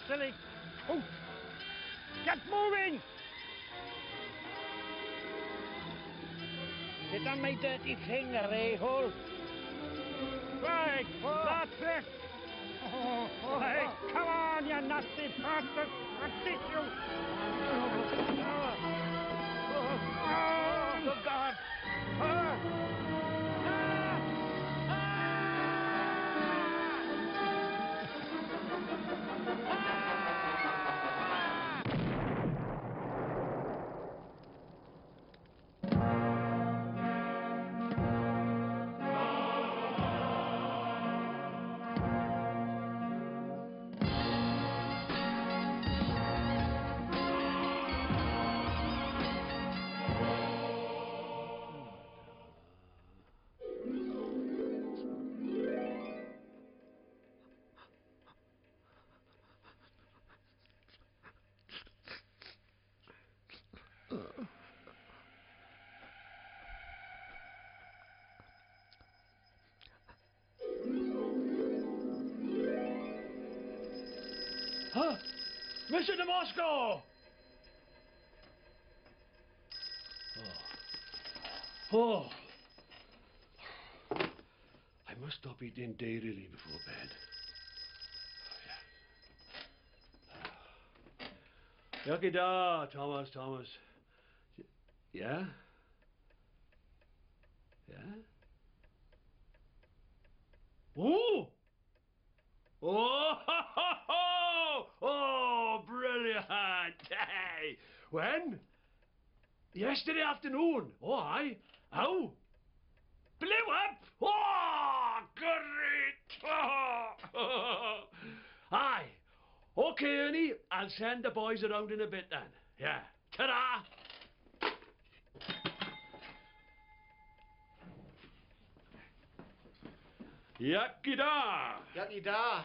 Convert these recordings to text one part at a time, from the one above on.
silly coot. Get moving! Sit on my dirty finger, a-hole. Right, that's it. Hey, come on, you nasty bastard. I'll teach you. Oh, God. Huh? Mission to Moscow! Oh. I must stop eating dairily before bed. Yucky da, Thomas. Yeah? Yeah? Oh! Oh, ho, ho, ho! Oh, brilliant! Hey! When? Yesterday afternoon. Oh, aye. How? Blew up! Oh, great! Oh. Aye. Okay, Ernie, I'll send the boys around in a bit then. Yeah. Ta-da! Yucky-da! Yucky-da.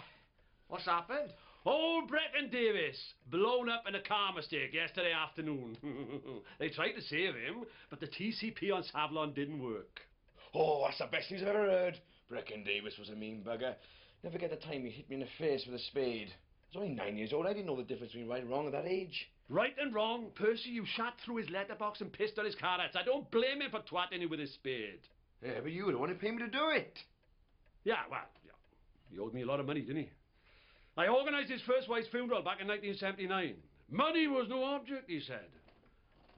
What's happened? Old Brecon Davis, blown up in a car mistake yesterday afternoon. They tried to save him, but the TCP on Savlon didn't work. Oh, that's the best news I've ever heard. Brecon Davis was a mean bugger. Never forget the time he hit me in the face with a spade. I was only 9 years old. I didn't know the difference between right and wrong at that age. Right and wrong. Percy, you shot through his letterbox and pissed on his carrots. I don't blame him for twatting you with his spade. Yeah, but you were the one who paid me to do it. Yeah, well, yeah. He owed me a lot of money, didn't he? I organised his first wife's funeral back in 1979. Money was no object, he said.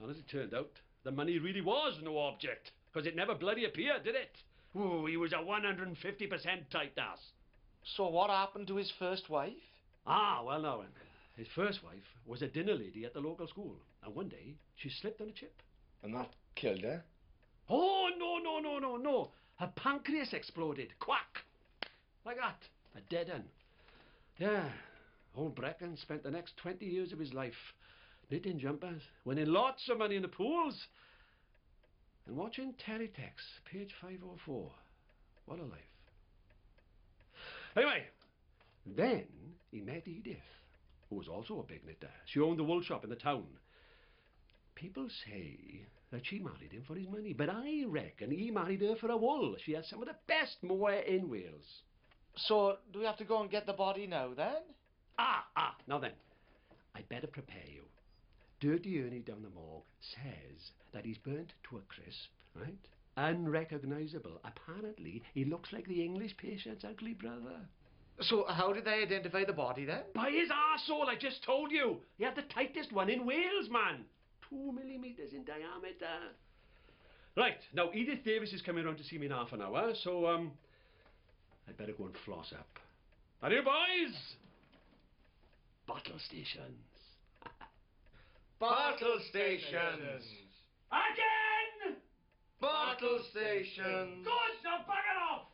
And as it turned out, the money really was no object, because it never bloody appeared, did it? Ooh, he was a 150% tight ass. So what happened to his first wife? Ah, well now, his first wife was a dinner lady at the local school, and one day she slipped on a chip. And that killed her? Oh, no. Her pancreas exploded. Quack! Like that. A dead end. Yeah, old Brecon spent the next 20 years of his life knitting jumpers, winning lots of money in the pools, and watching teletext, page 504. What a life. Anyway, then he met Edith, who was also a big knitter. She owned the wool shop in the town. People say that she married him for his money, but I reckon he married her for her wool. She has some of the best mohair in Wales. So, do we have to go and get the body now, then? Now then, I'd better prepare you. Dirty Ernie down the morgue says that he's burnt to a crisp, right? Unrecognisable. Apparently, he looks like the English patient's ugly brother. So, how did they identify the body, then? By his arsehole, I just told you. He had the tightest one in Wales, man. 2 millimetres in diameter. Right, now Edith Davis is coming around to see me in half an hour, so, I'd better go and floss up. Are you boys? Bottle stations. Bottle stations. Again! Bottle stations. Good, now bugger off!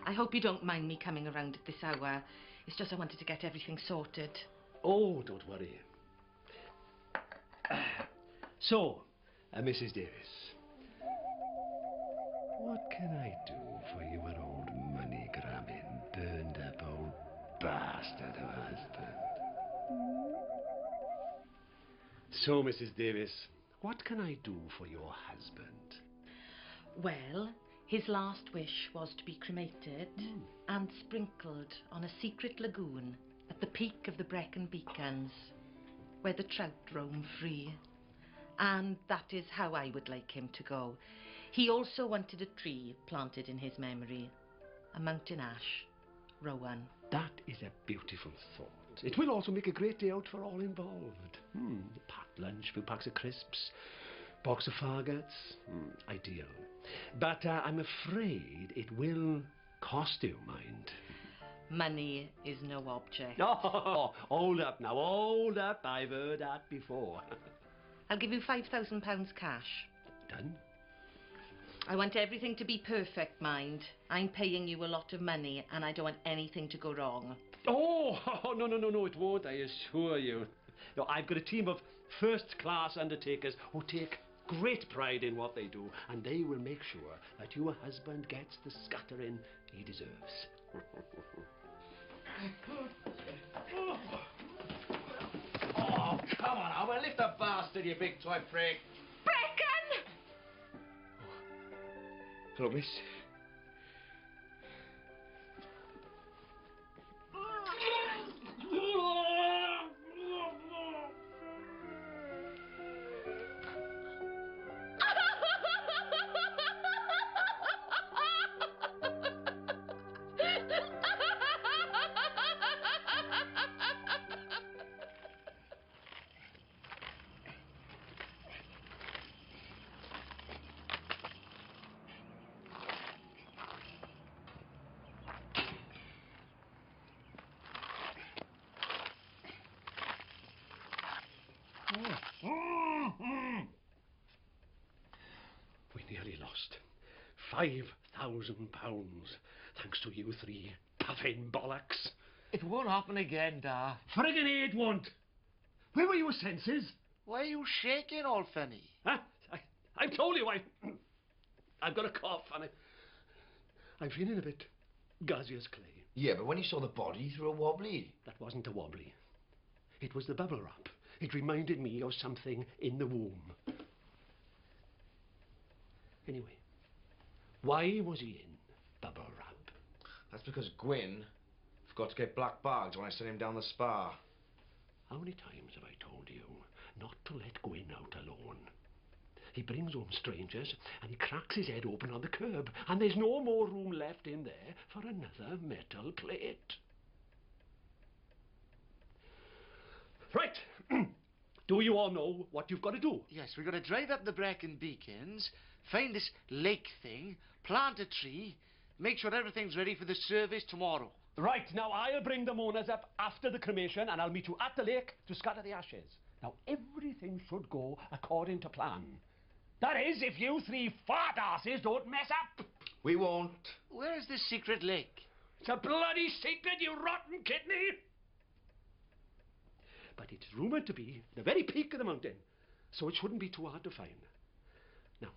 I hope you don't mind me coming around at this hour. It's just I wanted to get everything sorted. Oh, don't worry. So, Mrs. Davis, what can I do for your old money-grabbing, burned-up old bastard of a husband? So, Mrs. Davis, what can I do for your husband? Well, his last wish was to be cremated and sprinkled on a secret lagoon at the peak of the Brecon Beacons, where the trout roam free. And that is how I would like him to go. He also wanted a tree planted in his memory, a mountain ash, Rowan. That is a beautiful thought. It will also make a great day out for all involved. A packed lunch, few packs of crisps, box of faggots. Ideal. But I'm afraid it will cost you, mind. Money is no object. Oh, hold up now, hold up. I've heard that before. I'll give you £5,000 cash. Done? I want everything to be perfect, mind. I'm paying you a lot of money and I don't want anything to go wrong. Oh, no, it won't, I assure you. No, I've got a team of first-class undertakers who take great pride in what they do, and they will make sure that your husband gets the scattering he deserves. Oh, come on, Albert. Lift the bastard, you big toy freak. Brecon! Hello, miss. We nearly lost £5,000, thanks to you three puffing bollocks. It won't happen again, Da. Friggin' it won't. Where were your senses? Why are you shaking all funny? Huh? I've told you I've got a cough and I'm feeling a bit gaseous clay. Yeah, but when you saw the body, you threw a wobbly. That wasn't a wobbly. It was the bubble wrap. It reminded me of something in the womb. Anyway, why was he in bubble wrap? That's because Gwyn forgot to get black bags when I sent him down the spa. How many times have I told you not to let Gwyn out alone? He brings home strangers and he cracks his head open on the curb, and there's no more room left in there for another metal plate. Right. Do you all know what you've got to do? Yes, we've got to drive up the Brecon Beacons, find this lake thing, plant a tree, make sure everything's ready for the service tomorrow. Right, now I'll bring the mourners up after the cremation and I'll meet you at the lake to scatter the ashes. Now everything should go according to plan. That is, if you three fart asses don't mess up. We won't. Where is this secret lake? It's a bloody secret, you rotten kidney. But it's rumoured to be the very peak of the mountain, so it shouldn't be too hard to find. Now,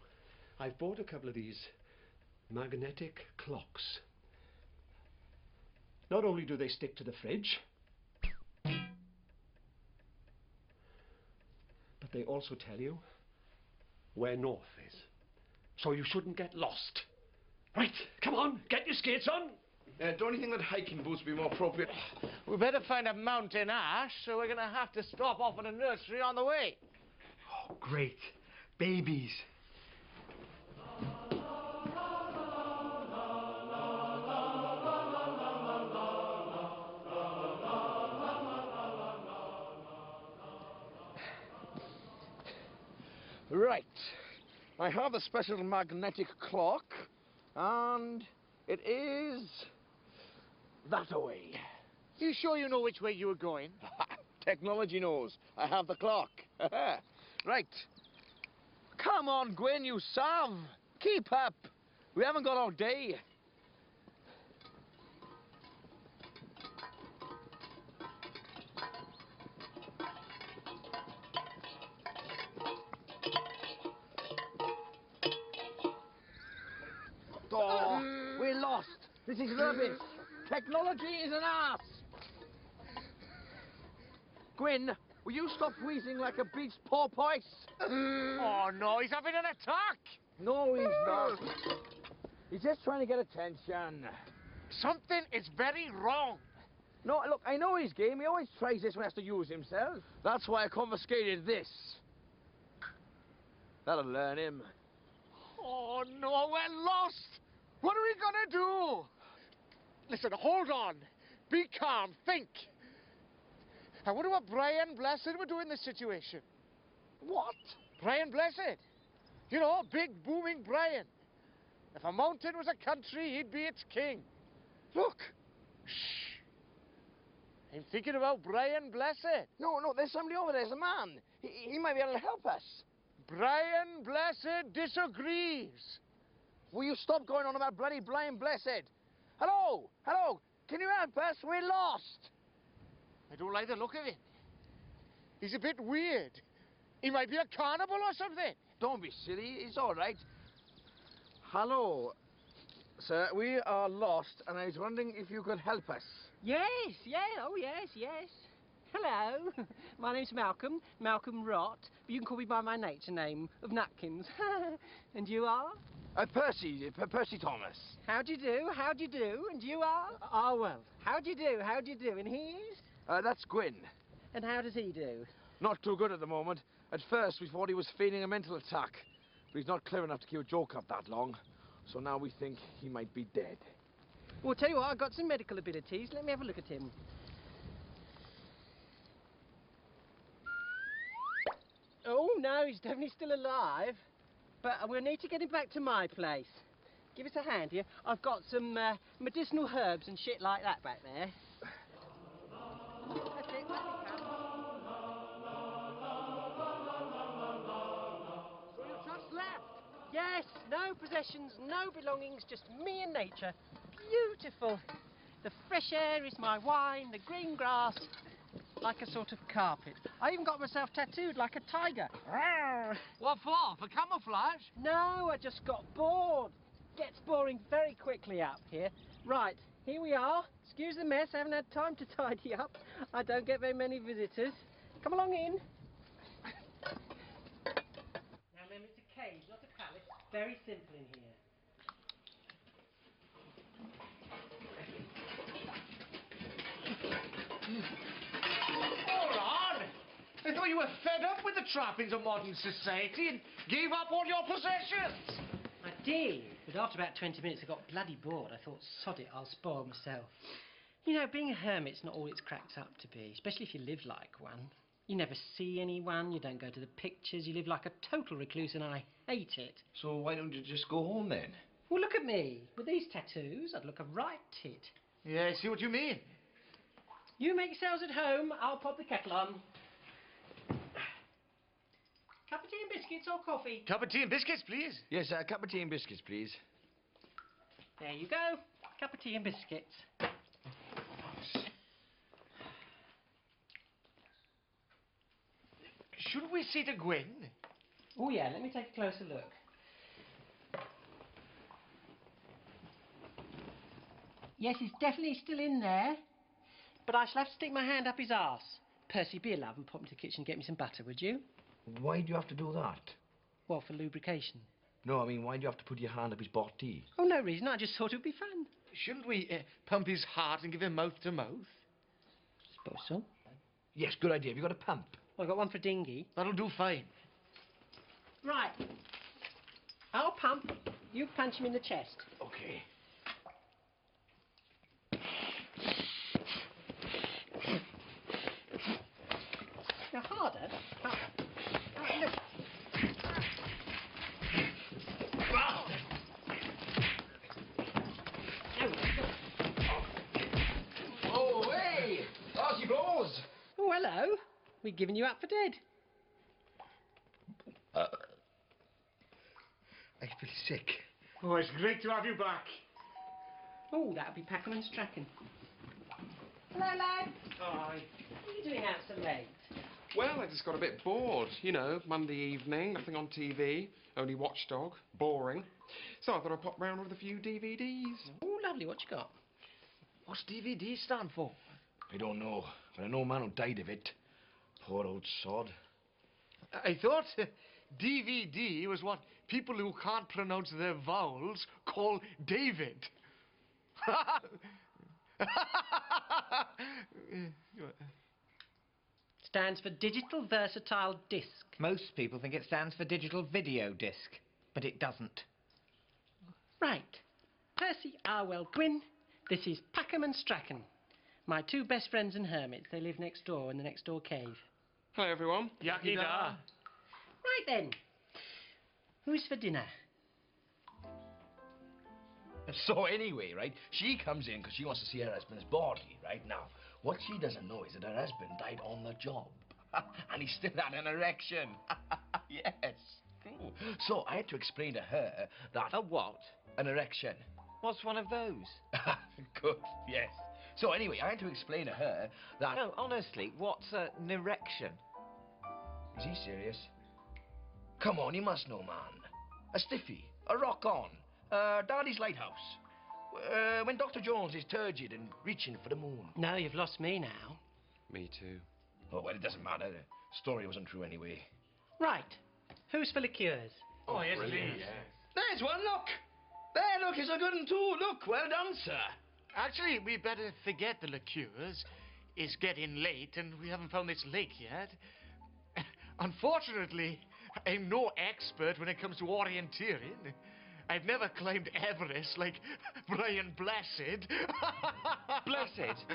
I've bought a couple of these magnetic clocks. Not only do they stick to the fridge, but they also tell you where north is. So you shouldn't get lost. Right, come on, get your skates on. Don't you think that hiking boots would be more appropriate? We better find a mountain ash, so we're going to have to stop off at a nursery on the way. Oh, great. Babies. Right. I have a special magnetic clock, and it is that away. You sure you know which way you were going? Technology knows. I have the clock. Right. Come on, Gwyn, you sav. Keep up. We haven't got all day. Oh, we're lost. This is rubbish. Technology is an ass. Gwyn, will you stop wheezing like a beached porpoise? Oh, no, he's having an attack. No, he's not. He's just trying to get attention. Something is very wrong. No, look, I know his game. He always tries this when he has to use himself. That's why I confiscated this. That'll learn him. Oh, no, we're lost. What are we going to do? Listen, hold on. Be calm. Think. I wonder what Brian Blessed would do in this situation. What? Brian Blessed. You know, big, booming Brian. If a mountain was a country, he'd be its king. Look. Shh. I'm thinking about Brian Blessed. No, there's somebody over there. There's a man. He might be able to help us. Brian Blessed disagrees. Will you stop going on about bloody Brian Blessed? Hello? Hello? Can you help us? We're lost. I don't like the look of him. He's a bit weird. He might be a cannibal or something. Don't be silly. It's all right. Hello, sir. We are lost, and I was wondering if you could help us. Yes, oh yes. Hello, my name's Malcolm Rott, but you can call me by my nature name of Napkins. And you are? Percy Thomas. How do you do, and you are? Oh, well, how do you do, and he's? That's Gwyn. And how does he do? Not too good at the moment. At first, we thought he was feigning a mental attack, but he's not clever enough to keep a joke up that long, so now we think he might be dead. Well, tell you what, I've got some medical abilities. Let me have a look at him. Oh, no, he's definitely still alive. But we'll need to get him back to my place. Give us a hand here. I've got some medicinal herbs and shit like that back there. That's it, let me come. So you just left? Yes, no possessions, no belongings, just me and nature. Beautiful. The fresh air is my wine, the green grass, like a sort of carpet. I even got myself tattooed like a tiger. Rawr. What for? For camouflage? No, I just got bored. Gets boring very quickly up here. Right, here we are. Excuse the mess, I haven't had time to tidy up. I don't get very many visitors. Come along in. Now remember, it's a cave, not a palace. Very simple in here. Hold on! I thought you were fed up with the trappings of modern society and gave up all your possessions. I did, but after about 20 minutes I got bloody bored. I thought, sod it, I'll spoil myself. You know, being a hermit's not all it's cracked up to be, especially if you live like one. You never see anyone, you don't go to the pictures, you live like a total recluse, and I hate it. So why don't you just go home then? Well, look at me. With these tattoos, I'd look a right tit. Yeah, I see what you mean. You make yourselves at home, I'll pop the kettle on. Cup of tea and biscuits or coffee? Cup of tea and biscuits, please. Yes, a cup of tea and biscuits, please. There you go. Cup of tea and biscuits. Should we see to Gwyn? Oh yeah, let me take a closer look. Yes, he's definitely still in there. But I shall have to stick my hand up his arse. Percy, be a love and pop into the kitchen and get me some butter, would you? Why do you have to do that? Well, for lubrication. No, I mean, why do you have to put your hand up his body? Oh, no reason. I just thought it would be fun. Shouldn't we pump his heart and give him mouth to mouth? Suppose so. Yes, good idea. Have you got a pump? Well, I've got one for dinghy. That'll do fine. Right. I'll pump. You punch him in the chest. Okay. Now, harder. Look. Oh, hey! Out he blows! Oh, hello. We've given you up for dead. I feel sick. Oh, it's great to have you back. Oh, that'll be Packham and Strachan. Hello, lad. Hi. What are you doing out so late? Well, I just got a bit bored, you know, Monday evening, nothing on TV, only Watchdog, boring. So I thought I'd pop round with a few DVDs. Oh, lovely. What you got? What's DVD stand for? I don't know, but I know a man who died of it. Poor old sod. I thought DVD was what people who can't pronounce their vowels call David. Stands for Digital Versatile Disc. Most people think it stands for digital video disc, but it doesn't. Right. Percy Arwell Gwyn. This is Packham and Strachan. My two best friends and hermits. They live next door in the next door cave. Hello, everyone. Yakida. Right then. Who's for dinner? So anyway, right, she comes in because she wants to see her husband's body, right? Now, what she doesn't know is that her husband died on the job. And he still had an erection. Yes, true. So I had to explain to her that... A what? An erection. What's one of those? Good, yes. So anyway, I had to explain to her that... No, honestly, what's an erection? Is he serious? Come on, you must know, man. A stiffy, a rock-on, Daddy's lighthouse. When Dr. Jones is turgid and reaching for the moon. No, you've lost me now. Me too. Oh, well, it doesn't matter. The story wasn't true anyway. Right. Who's for liqueurs? Oh, yes, Brilliant. please. There's one, look! There, look, it's a good one too. Look, well done, sir. Actually, we better forget the liqueurs. It's getting late, and we haven't found this lake yet. Unfortunately, I'm no expert when it comes to orienteering. I've never climbed Everest like Brian Blessed. Blessed?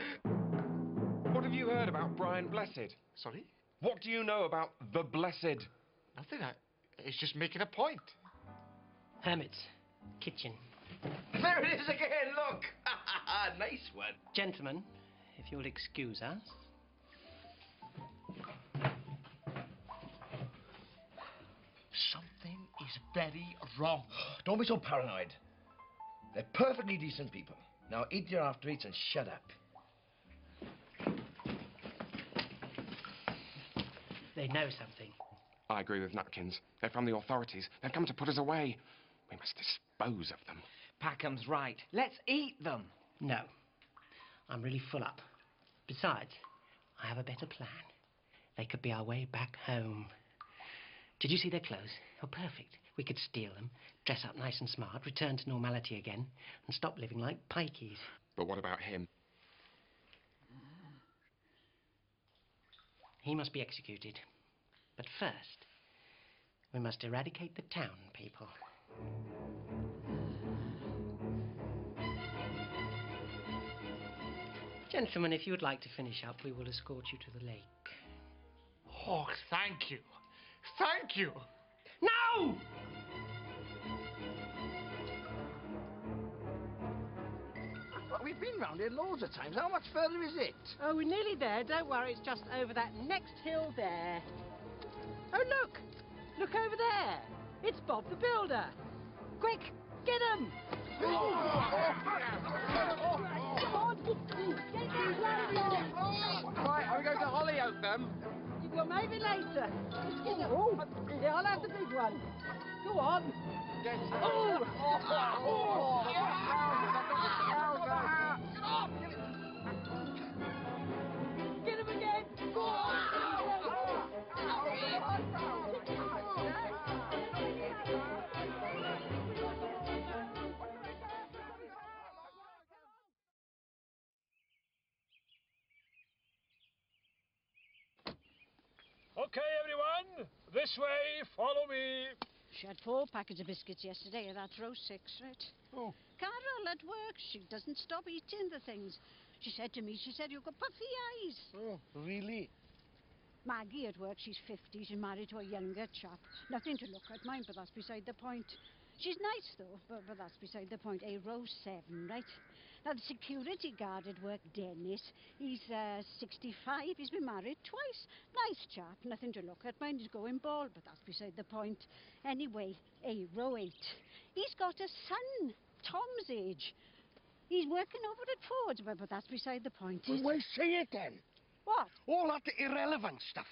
What have you heard about Brian Blessed? Sorry? What do you know about the Blessed? Nothing. It's just making a point. Hermit's kitchen. There it is again, look! Nice one. Gentlemen, if you'll excuse us. Something is very wrong. Don't be so paranoid. They're perfectly decent people. Now eat your after eats and shut up. They know something. I agree with Nutkins. They're from the authorities. They've come to put us away. We must dispose of them. Packham's right. Let's eat them. No. I'm really full up. Besides, I have a better plan. They could be our way back home. Did you see their clothes? Oh, perfect. We could steal them, dress up nice and smart, return to normality again, and stop living like pikeys. But what about him? He must be executed. But first, we must eradicate the town people. Gentlemen, if you would like to finish up, we will escort you to the lake. Oh, thank you. Thank you. No! We've been round here loads of times. How much further is it? Oh, we're nearly there. Don't worry, it's just over that next hill there. Oh, look! Look over there. It's Bob the Builder. Quick, get him! Come on, get these lads on. Right, are we going to Hollyoak then? Well, maybe later. Let's get them. Oh, yeah, I'll have the big one. Go on. Get him again. Go on. Okay, everyone, this way, follow me. She had 4 packets of biscuits yesterday, and that's row 6, right? Oh. Carol at work, she doesn't stop eating the things. She said to me, you've got puffy eyes. Oh, really? Maggie at work, she's 50, she's married to a younger chap. Nothing to look at, mind, but that's beside the point. She's nice, though, but that's beside the point. Row 7, right? Now, the security guard at work, Dennis, he's 65, he's been married twice. Nice chap, nothing to look at, mind, he's going bald, but that's beside the point. Anyway, row 8, he's got a son, Tom's age. He's working over at Ford's, but that's beside the point. Well, say it then. What? All that irrelevant stuff.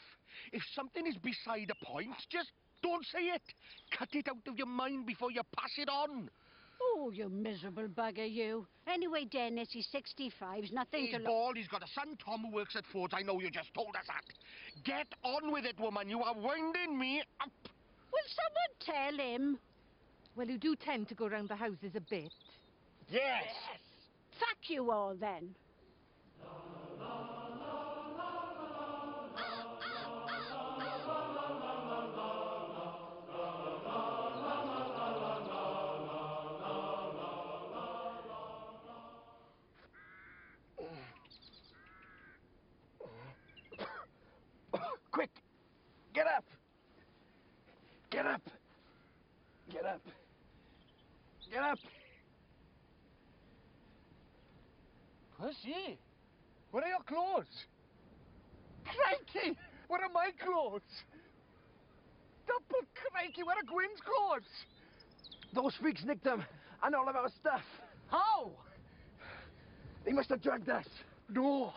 If something is beside a point, just don't say it. Cut it out of your mind before you pass it on. Oh, you miserable bugger, you. Anyway, Dennis, he's 65, nothing He's to look... bald, he's got a son, Tom, who works at Ford's. I know you just told us that. Get on with it, woman. You are winding me up. Will someone tell him? Well, you do tend to go round the houses a bit. Yes. Fuck you all, then. Quick! Get up! Get up! Get up! Get up! Pussy, where are your clothes? Crikey, where are my clothes? Double crikey, where are Gwyn's clothes? Those freaks nicked them, and all of our stuff. How? They must have dragged us. No,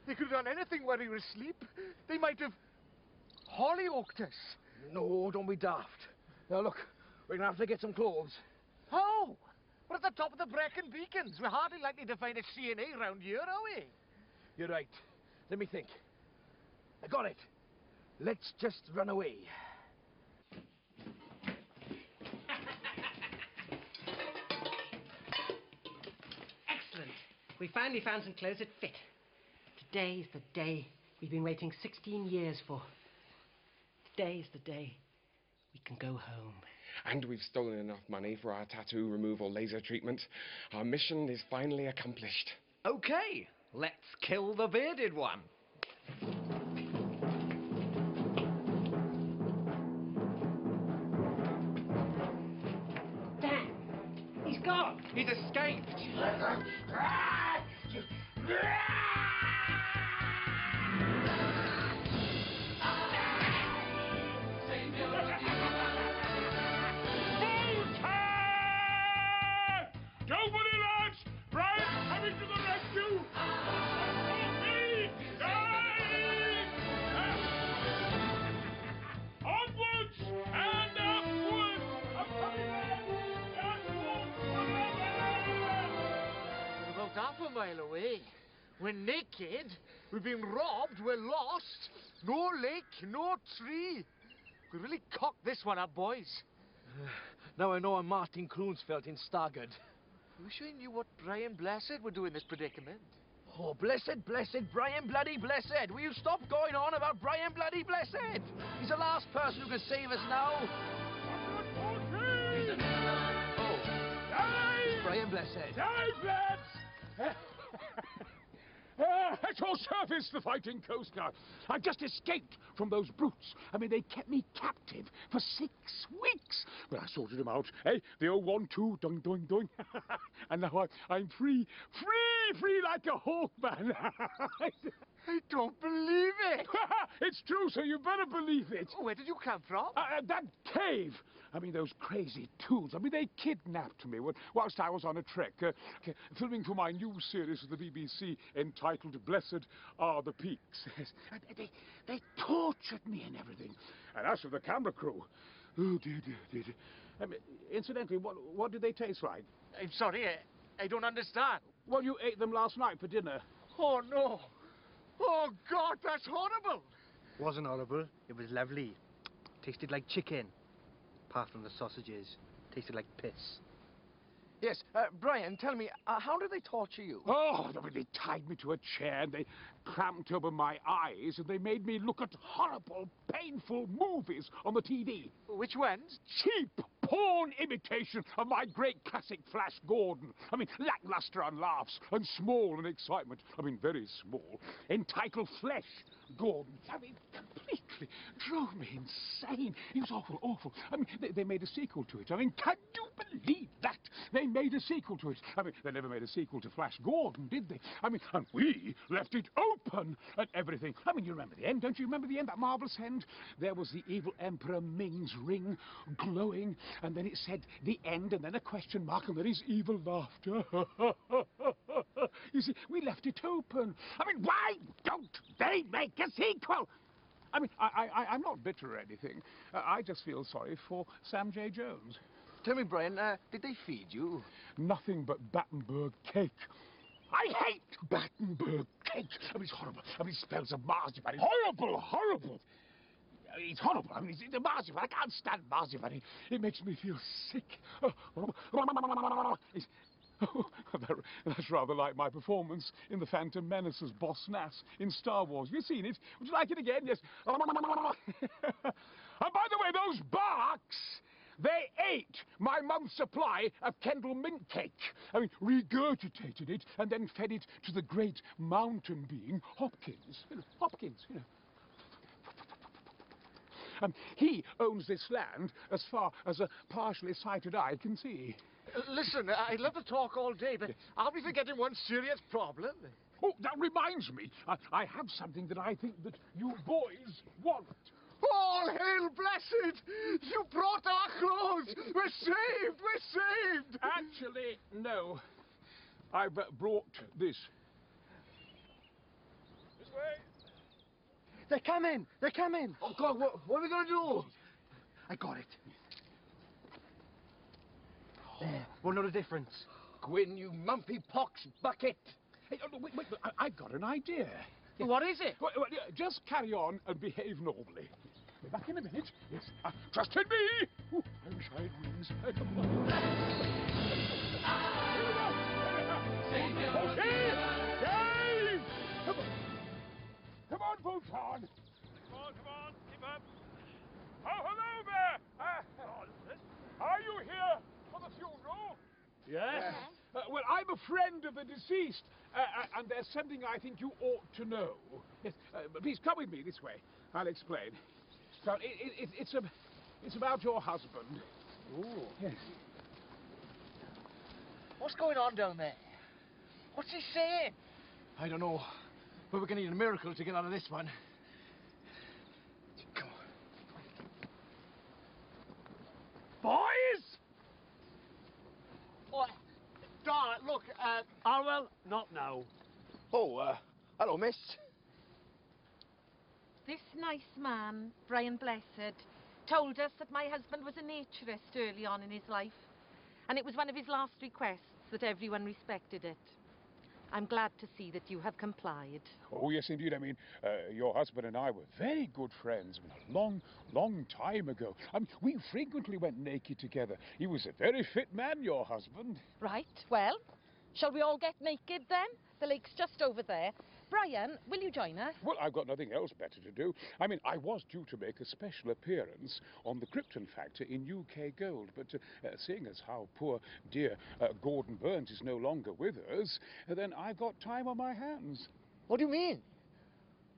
they could have done anything while we were asleep. They might have hollyoaked us. No, don't be daft. Now look, we're gonna have to get some clothes. How? We're at the top of the Brecon Beacons. We're hardly likely to find a C&A round here, are we? You're right. Let me think. I got it. Let's just run away. Excellent. We finally found some clothes that fit. Today's the day we've been waiting 16 years for. Today's the day we can go home. And we've stolen enough money for our tattoo removal laser treatment. Our mission is finally accomplished. Okay, let's kill the bearded one. Dan! He's gone! He's escaped. Don't worry, lads! Brian's coming to the rescue! Onwards and upwards! I'm coming, lads! Upwards forever! We're about half a mile away. We're naked. We've been robbed. We're lost. No lake, no tree. We really cocked this one up, boys. Now I know I'm Martin Kroonsfeld in Stargard. I wish I knew what Brian Blessed would do in this predicament. Oh, blessed, blessed, Brian bloody blessed. Will you stop going on about Brian bloody blessed? He's the last person who can save us now. Oh, it's Brian blessed. Dive, lads! At your service, the fighting Coast Guard. I've just escaped from those brutes. I mean, they kept me captive for 6 weeks. But I sorted them out. Hey, the old 1-2, doing, doing, doing. And now I'm free like a hawk, man. I don't believe it. It's true, so you better believe it. Where did you come from? That cave. I mean, those crazy tools. I mean, they kidnapped me whilst I was on a trek, filming for my new series of the BBC entitled Blessed Are the Peaks. They tortured me and everything. And as for the camera crew, oh, dear. I mean, incidentally, what did they taste like? I'm sorry, I don't understand. Well, you ate them last night for dinner. Oh, no. Oh, God, that's horrible. Wasn't horrible. It was lovely. Tasted like chicken. Apart from the sausages. Tasted like piss. Yes, Brian, tell me, how did they torture you? Oh, I mean, they tied me to a chair and they clamped over my eyes and they made me look at horrible, painful movies on the TV. Which ones? Cheap porn imitation of my great classic Flash Gordon. I mean, lackluster on laughs and small in excitement. I mean, very small. Entitled Flesh Gordon. I mean, completely drove me insane. It was awful, awful. I mean, they made a sequel to it. I mean, can you believe that? They made a sequel to it. I mean, they never made a sequel to Flash Gordon, did they? I mean, and we left it open and everything. I mean, you remember the end, don't you remember the end, that marvellous end? There was the evil Emperor Ming's ring glowing, and then it said the end, and then a question mark, and then his evil laughter. You see, we left it open. I mean, why don't they make a sequel? I mean, I'm not bitter or anything. I just feel sorry for Sam J. Jones. Tell me, Brian, did they feed you? Nothing but Battenberg cake. I hate Battenberg cake. I mean, it's horrible. I mean, it smells of marzipan. It's horrible, horrible. I mean, it's horrible. I mean, it's a marzipan. I can't stand marzipan. It makes me feel sick. That's rather like my performance in The Phantom Menace as Boss Nass in Star Wars. Have you seen it? Would you like it again? Yes. And by the way, those barks, they ate my month's supply of Kendall mint cake. I mean, regurgitated it and then fed it to the great mountain being Hopkins. Hopkins, you know. He owns this land as far as a partially sighted eye can see. Listen, I'd love to talk all day, but are we forgetting one serious problem? Oh, that reminds me. I have something that I think that you boys want. All hail blessed! You brought our clothes! We're saved! We're saved! Actually, no. I've brought this. This way. They're coming! They're coming! Oh, God, what are we going to do? I got it. There, we'll know the difference. Gwyn, you mumpy pox bucket. Hey, oh, wait, I've got an idea. What is it? Well, just carry on and behave normally. Be back in a minute. Yes, trust in me. Ooh, outside wings. Okay, Dave! Come on, Bhutan. Come on, keep up. Oh, hello there. Are you here for the funeral? Yes. Well, I'm a friend of the deceased, and there's something I think you ought to know. Yes, please come with me this way. I'll explain. So it's about your husband. Ooh. Yes. What's going on down there? What's he saying? I don't know, but we're going to need a miracle to get out of this one. Come on. Boys! What? Darling, look, Well, not now. Oh, hello, miss. This nice man, Brian Blessed, told us that my husband was a naturist early on in his life, and it was one of his last requests that everyone respected it. I'm glad to see that you have complied. Oh, yes, indeed. I mean, your husband and I were very good friends. I mean, a long time ago. I mean, we frequently went naked together. He was a very fit man, your husband. Right, well, shall we all get naked then? The lake's just over there. Brian, will you join us? Well, I've got nothing else better to do. I mean, I was due to make a special appearance on the Krypton Factor in UK Gold, but seeing as how poor dear Gordon Burns is no longer with us, then I've got time on my hands. What do you mean?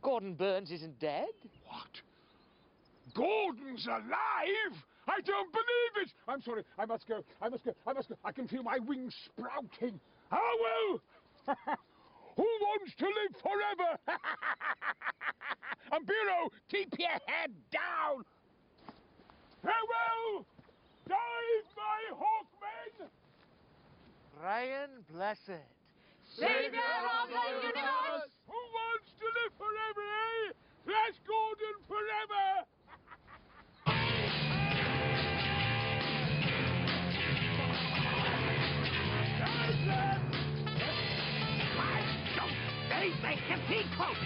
Gordon Burns isn't dead? What? Gordon's alive? I don't believe it! I'm sorry, I must go. I can feel my wings sprouting. Oh, well! Who wants to live forever? Ambiro, keep your head down! Farewell! Dive, my hawkmen! Brian Blessed. Savior of the universe! Who wants to live forever, eh? Flash Gordon forever! They make a peacock!